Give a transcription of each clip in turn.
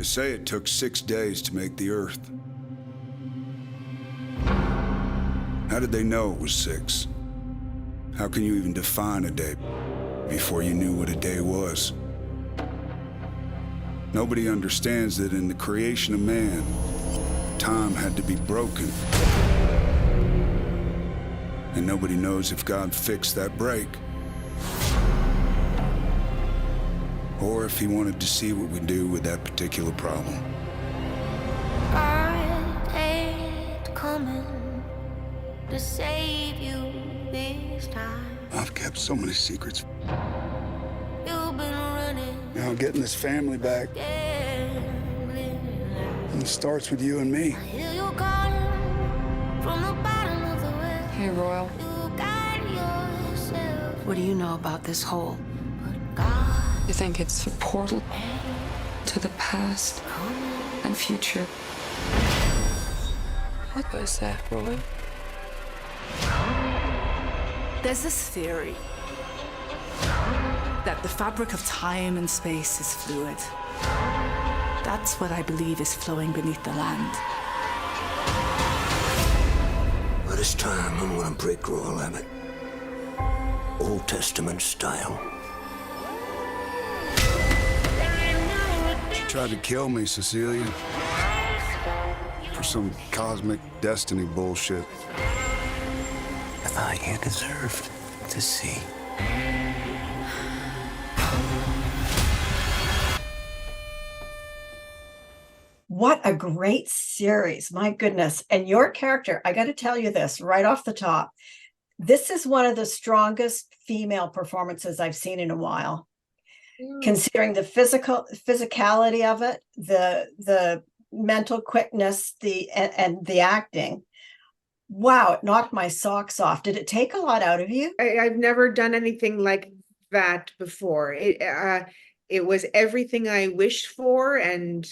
They say it took 6 days to make the Earth. How did they know it was 6? How can you even define a day before you knew what a day was? Nobody understands that in the creation of man, time had to be broken. And nobody knows if God fixed that break, or if he wanted to see what we do with that particular problem. God ain't coming to save you this time. I've kept so many secrets. You've been running, Now getting this family back, and it starts with you and me. I hear you calling from the bottom of the well. Hey, Royal. You got yourself, What do you know about this hole? but God You think it's a portal to the past and future? What was that, Roy? There's this theory that the fabric of time and space is fluid. That's what I believe is flowing beneath the land. But this time, I'm gonna break Royal Abbott. Old Testament style. She tried to kill me, Cecilia, for some cosmic destiny bullshit. I thought you deserved to see. What a great series. My goodness. And your character, I got to tell you this right off the top. This is one of the strongest female performances I've seen in a while. Considering the physicality of it, the mental quickness, and the acting. Wow, it knocked my socks off. Did it take a lot out of you? I've never done anything like that before. It was everything I wished for and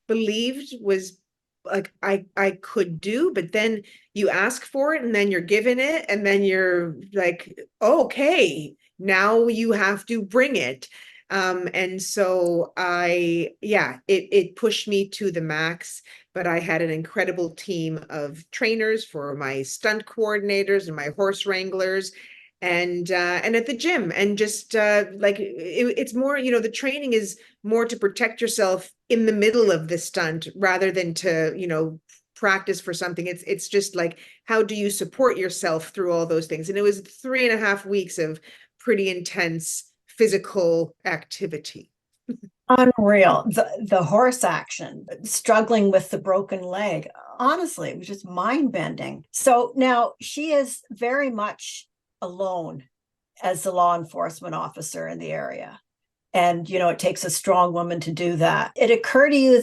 believed was like I could do, but then you ask for it and then you're given it and then you're like, okay, now you have to bring it. And so it pushed me to the max, but I had an incredible team of trainers for my stunt coordinators and my horse wranglers and at the gym, and just it's more, the training is more to protect yourself in the middle of the stunt rather than to, practice for something. It's just like, how do you support yourself through all those things? And it was 3.5 weeks of pretty intense physical activity. Unreal. The horse action, struggling with the broken leg. Honestly, it was just mind-bending. So now she is very much alone as the law enforcement officer in the area. And, it takes a strong woman to do that. It occurred to you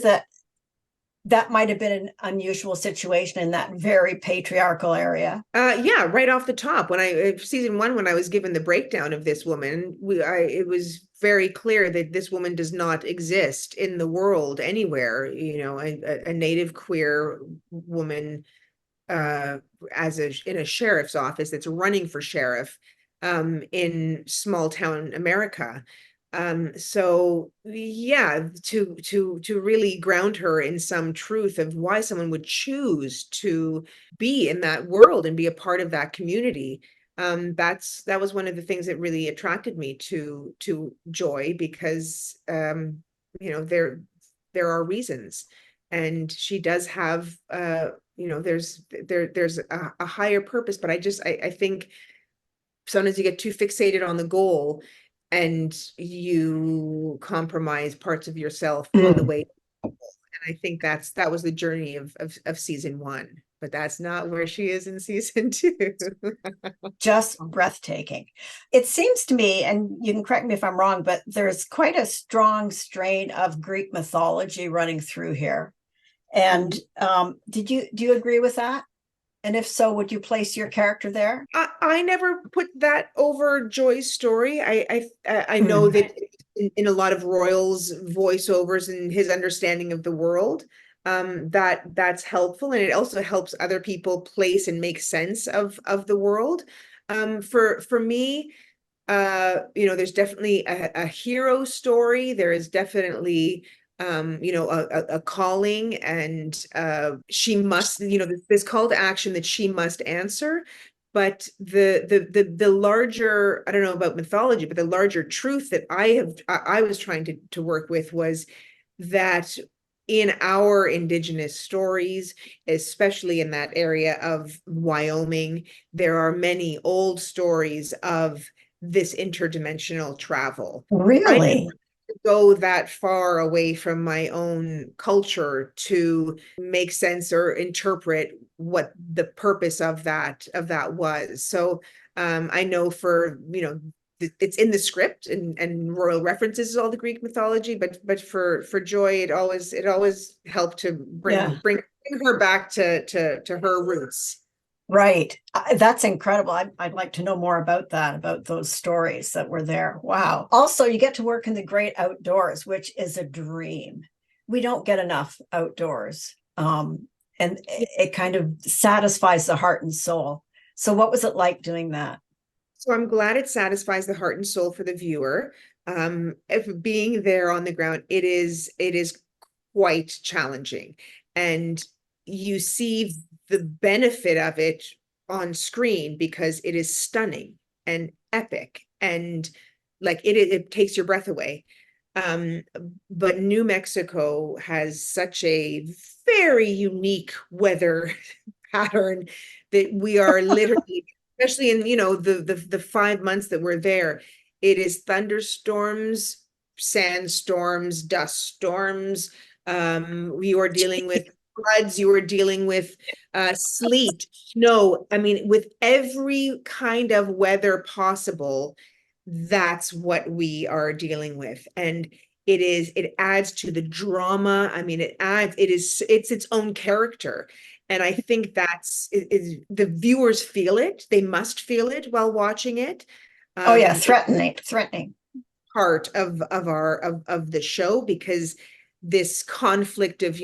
that might have been an unusual situation in that very patriarchal area. Yeah, right off the top, when season 1, when I was given the breakdown of this woman, it was very clear that this woman does not exist in the world anywhere. A native queer woman in a sheriff's office that's running for sheriff in small town America. So yeah, to really ground her in some truth of why someone would choose to be in that world and be a part of that community. That was one of the things that really attracted me to Joy, because there are reasons, and she does have there's a higher purpose. But I think sometimes you get too fixated on the goal and you compromise parts of yourself on the way. And I think that was the journey of season 1, but that's not where she is in season 2. Just breathtaking. It seems to me, and you can correct me if I'm wrong, but there's quite a strong strain of Greek mythology running through here. And do you agree with that? And if so, would you place your character there? I never put that over Joy's story. I know that in a lot of Royal's voiceovers and his understanding of the world, that's helpful, and it also helps other people place and make sense of the world. For me, there's definitely a hero story. There is definitely a calling, and she must, this call to action that she must answer. But the larger, I don't know about mythology, but the larger truth that I was trying to work with was that in our indigenous stories, especially in that area of Wyoming, there are many old stories of this interdimensional travel. I didn't Really? go that far away from my own culture to make sense or interpret what the purpose of that was. So I know for, it's in the script, and royal references all the Greek mythology, but for Joy, it always helped to Yeah. bring her back to her roots. Right. That's incredible. I'd like to know more about that, about those stories that were there. Wow. Also, you get to work in the great outdoors, which is a dream. We don't get enough outdoors. And it kind of satisfies the heart and soul. So what was it like doing that? So I'm glad it satisfies the heart and soul for the viewer. If being there on the ground, it is quite challenging, and you see the benefit of it on screen because it is stunning and epic, and like it takes your breath away. But New Mexico has such a very unique weather pattern that we are literally, especially in, the 5 months that we're there, it is thunderstorms, sandstorms, dust storms. You are dealing with floods, you are dealing with sleet, snow. I mean, with every kind of weather possible, that's what we are dealing with. And it adds to the drama. I mean, it's its own character. And I think the viewers feel it. They must feel it while watching it. Oh yeah, threatening. Part of the show, because this conflict of,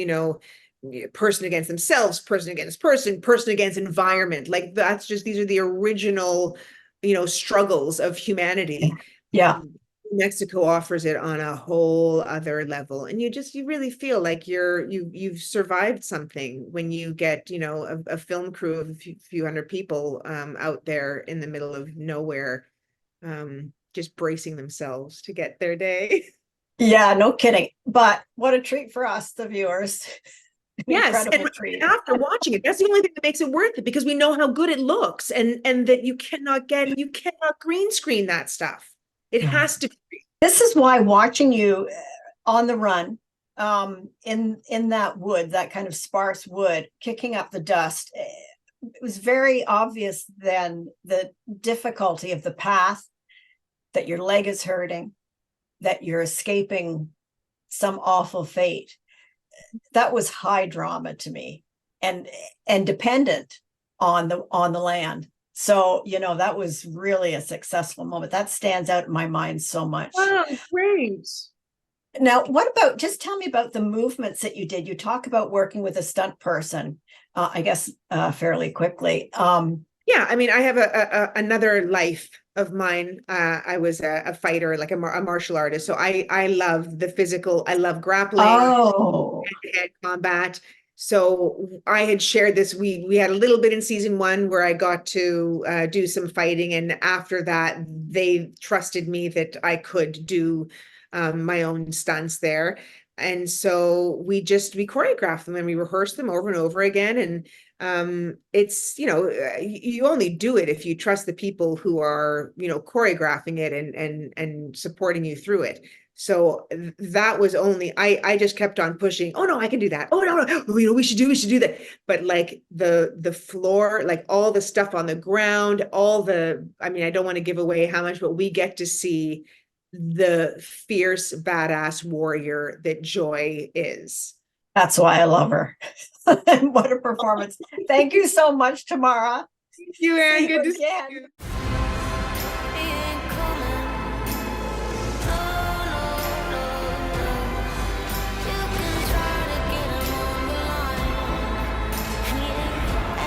person against themselves, person against person against environment, like these are the original, struggles of humanity. Yeah. Mexico offers it on a whole other level, and you really feel like you've survived something when you get, a film crew of a few hundred people out there in the middle of nowhere, just bracing themselves to get their day. Yeah, no kidding. But what a treat for us, the viewers. Yes, Incredible treat. after watching it, that's the only thing that makes it worth it, because we know how good it looks, and that you cannot green screen that stuff. It has to be. This is why watching you on the run, in that wood, that kind of sparse wood, kicking up the dust, it was very obvious then the difficulty of the path, that your leg is hurting, that you're escaping some awful fate. That was high drama to me, and dependent on the land. So, that was really a successful moment. That stands out in my mind so much. Oh, great. Now, just tell me about the movements that you did. You talk about working with a stunt person, I guess, fairly quickly. Yeah, I mean, I have another life of mine. I was a fighter, like a martial artist. So I love the physical. I love grappling, hand combat. So I had shared this. We had a little bit in season 1 where I got to do some fighting, and after that, they trusted me that I could do my own stunts there. And so we choreographed them and we rehearsed them over and over again. And it's, you only do it if you trust the people who are, choreographing it and supporting you through it. So that was only, I just kept on pushing. Oh no, I can do that. Oh no, we should do that. But like the floor, like all the stuff on the ground, I mean, I don't want to give away how much, but we get to see the fierce, badass warrior that Joy is. That's why I love her. What a performance. Thank you so much, Tamara. Thank you, Anne. Good to see again. you. He ain't coming. No. You can try to get him on the line. He ain't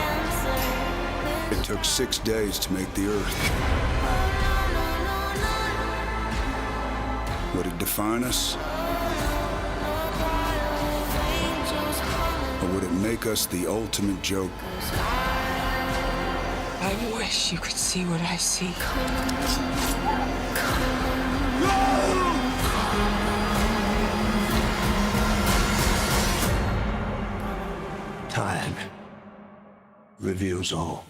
answering. It took 6 days to make the Earth. No. Would it define us? Or would it make us the ultimate joke? I wish you could see what I see. Time reveals all.